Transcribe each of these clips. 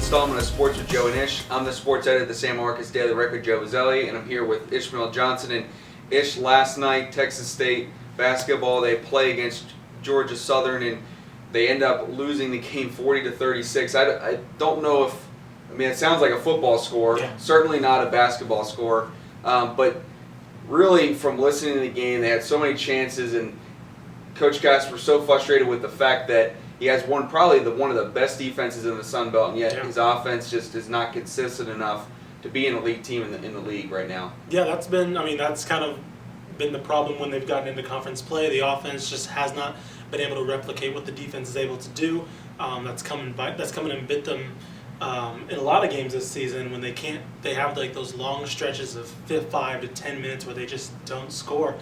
installment of Sports with Joe and Ish. I'm the sports editor of the San Marcos Daily Record, Joe Bazzelli, and I'm here with Ishmael Johnson. And Ish, last night, Texas State basketball, they play against Georgia Southern, and they end up losing the game 40-36. I don't know if, it sounds like a football score, certainly not a basketball score, but really from listening to the game, they had so many chances, and Coach Casper was so frustrated with the fact that he has probably one of the best defenses in the Sun Belt, and yet his offense just is not consistent enough to be an elite team in the league right now. Yeah, that's kind of been the problem when they've gotten into conference play. The offense just has not been able to replicate what the defense is able to do. That's coming and bit them in a lot of games this season when they have like those long stretches of 5 to 10 minutes where they just don't score.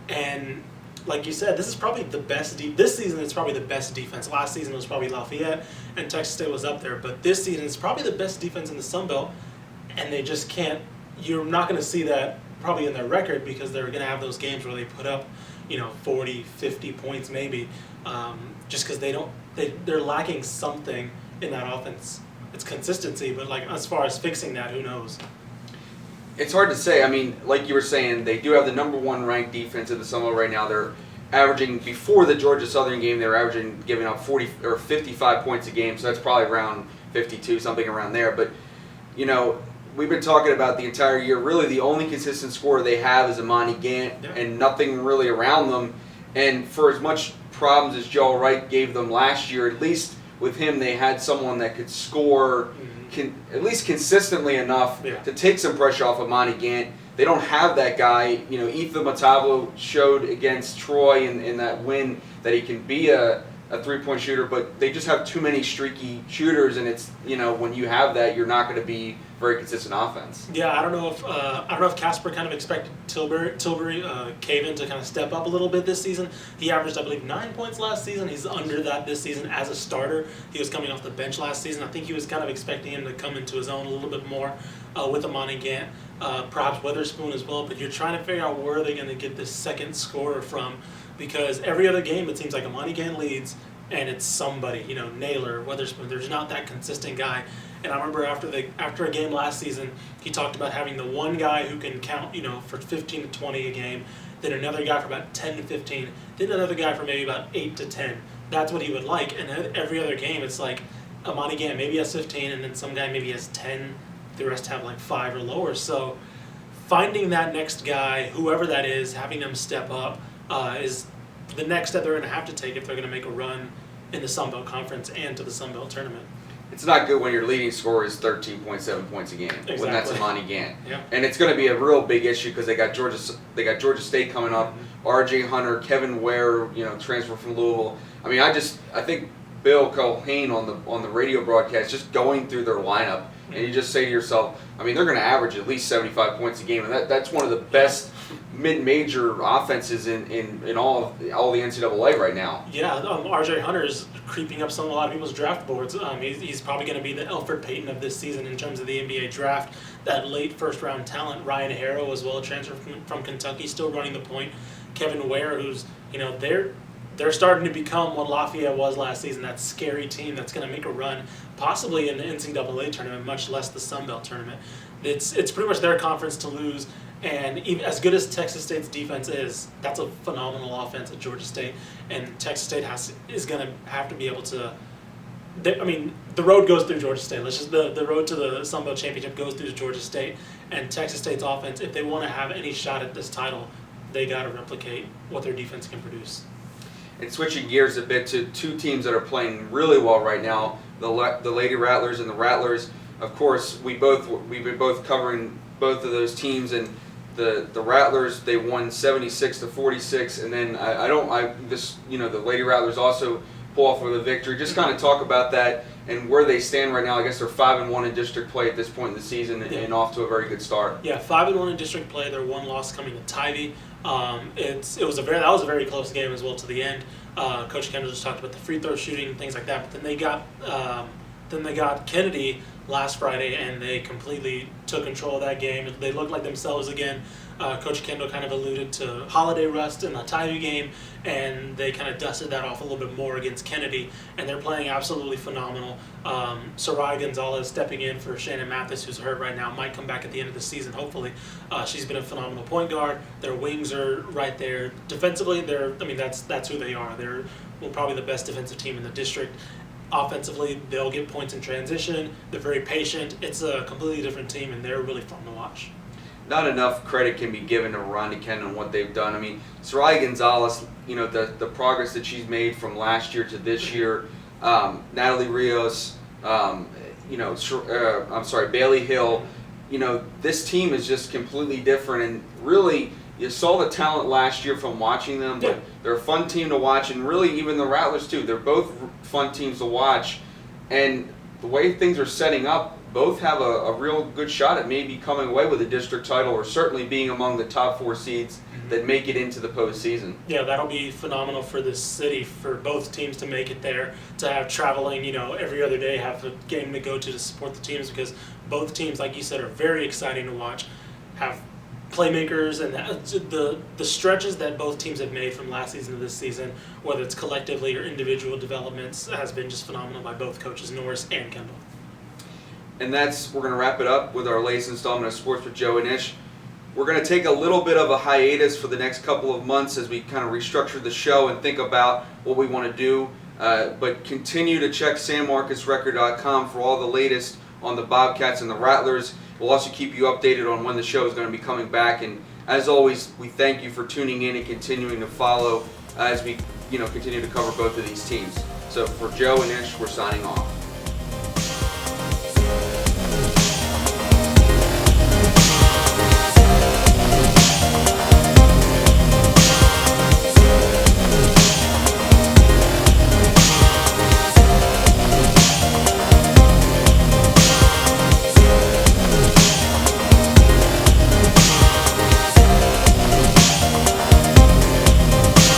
And like you said, this is probably the best. This season is probably the best defense. Last season it was probably Lafayette, and Texas State was up there. But this season is probably the best defense in the Sun Belt, and they just can't. You're not going to see that probably in their record because they're going to have those games where they put up, 40, 50 points maybe, just because they're lacking something in that offense. It's consistency, but as far as fixing that, who knows? It's hard to say. Like you were saying, they do have the number one ranked defense in the Sun Belt right now. They're averaging, before the Georgia Southern game, they were averaging giving up 40 or 55 points a game, so that's probably around 52, something around there. But, we've been talking about the entire year, really the only consistent scorer they have is Imani Gant, and nothing really around them. And for as much problems as Joel Wright gave them last year, at least with him they had someone that could score at least consistently enough to take some pressure off of Imani Gant. They don't have that guy. Ethan Matavlo showed against Troy in that win that he can be a three-point shooter, but they just have too many streaky shooters, and it's when you have that, you're not going to be very consistent offense. Yeah, I don't know if Casper kind of expected Tilbury Caven to kind of step up a little bit this season. He averaged, I believe, 9 points last season. He's under that this season as a starter. He was coming off the bench last season. I think he was kind of expecting him to come into his own a little bit more with Imani Gant, perhaps Witherspoon as well. But you're trying to figure out where they're going to get this second scorer from, because every other game it seems like Imani Gant leads, and it's somebody, Naylor, Witherspoon. There's not that consistent guy. And I remember after a game last season, he talked about having the one guy who can count, for 15 to 20 a game, then another guy for about 10 to 15, then another guy for maybe about 8 to 10. That's what he would like. And every other game, it's like Imani Gant maybe has 15, and then some guy maybe has 10. The rest have like 5 or lower. So finding that next guy, whoever that is, having them step up is the next step they're going to have to take if they're going to make a run in the Sun Belt Conference and to the Sun Belt Tournament. It's not good when your leading scorer is 13.7 points a game. Exactly. When that's Imani Gant. Yeah. And it's going to be a real big issue because they got Georgia State coming up. R.J. Hunter, Kevin Ware, transfer from Louisville. I think Bill Culhane on the radio broadcast just going through their lineup, and you just say to yourself, they're going to average at least 75 points a game, and that's one of the best mid-major offenses in all the NCAA right now. Yeah, R.J. Hunter is creeping up a lot of people's draft boards. He's probably going to be the Elfrid Payton of this season in terms of the NBA draft. That late first-round talent, Ryan Harrow as well, a transfer from Kentucky, still running the point. Kevin Ware, who's, they're starting to become what Lafayette was last season, that scary team that's going to make a run, possibly in the NCAA tournament, much less the Sun Belt tournament. It's pretty much their conference to lose. And even as good as Texas State's defense is, that's a phenomenal offense at Georgia State. And Texas State is going to have to be able to. The road goes through Georgia State. The road to the Sun Belt Championship goes through Georgia State. And Texas State's offense, if they want to have any shot at this title, they got to replicate what their defense can produce. And switching gears a bit to two teams that are playing really well right now, the Lady Rattlers and the Rattlers. Of course, we've been both covering both of those teams, and the Rattlers, they won 76-46, and then the Lady Rattlers also pull off with a victory. Just kind of talk about that and where they stand right now. I guess they're 5-1 in district play at this point in the season, and off to a very good start. Yeah, 5-1 in district play. Their one loss coming to Tybee. That was a very close game as well to the end. Coach Kendall just talked about the free throw shooting and things like that. But then they got Kennedy last Friday, and they completely took control of that game. They looked like themselves again. Coach Kendall kind of alluded to holiday rust in the Taiyu game, and they kind of dusted that off a little bit more against Kennedy, and they're playing absolutely phenomenal. Sarai Gonzalez stepping in for Shannon Mathis, who's hurt right now, might come back at the end of the season, hopefully. She's been a phenomenal point guard. Their wings are right there. Defensively, that's who they are. They're probably the best defensive team in the district. Offensively, they'll get points in transition. They're very patient. It's a completely different team, and they're really fun to watch. Not enough credit can be given to Rhonda Ken and what they've done. I mean, Sarai Gonzalez, the progress that she's made from last year to this year, Natalie Rios, Bailey Hill, this team is just completely different. And really, you saw the talent last year from watching them, but they're a fun team to watch. And really, even the Rattlers, too. They're both fun teams to watch. And the way things are setting up, both have a real good shot at maybe coming away with a district title, or certainly being among the top 4 seeds that make it into the postseason. Yeah, that'll be phenomenal for this city, for both teams to make it there, to have traveling, every other day, have a game to go to support the teams, because both teams, like you said, are very exciting to watch, have playmakers, and the stretches that both teams have made from last season to this season, whether it's collectively or individual developments, has been just phenomenal by both coaches, Norris and Kendall. And we're going to wrap it up with our latest installment of Sports with Joe and Ish. We're going to take a little bit of a hiatus for the next couple of months as we kind of restructure the show and think about what we want to do. But continue to check sanmarcusrecord.com for all the latest on the Bobcats and the Rattlers. We'll also keep you updated on when the show is going to be coming back. And as always, we thank you for tuning in and continuing to follow as we continue to cover both of these teams. So for Joe and Ish, we're signing off.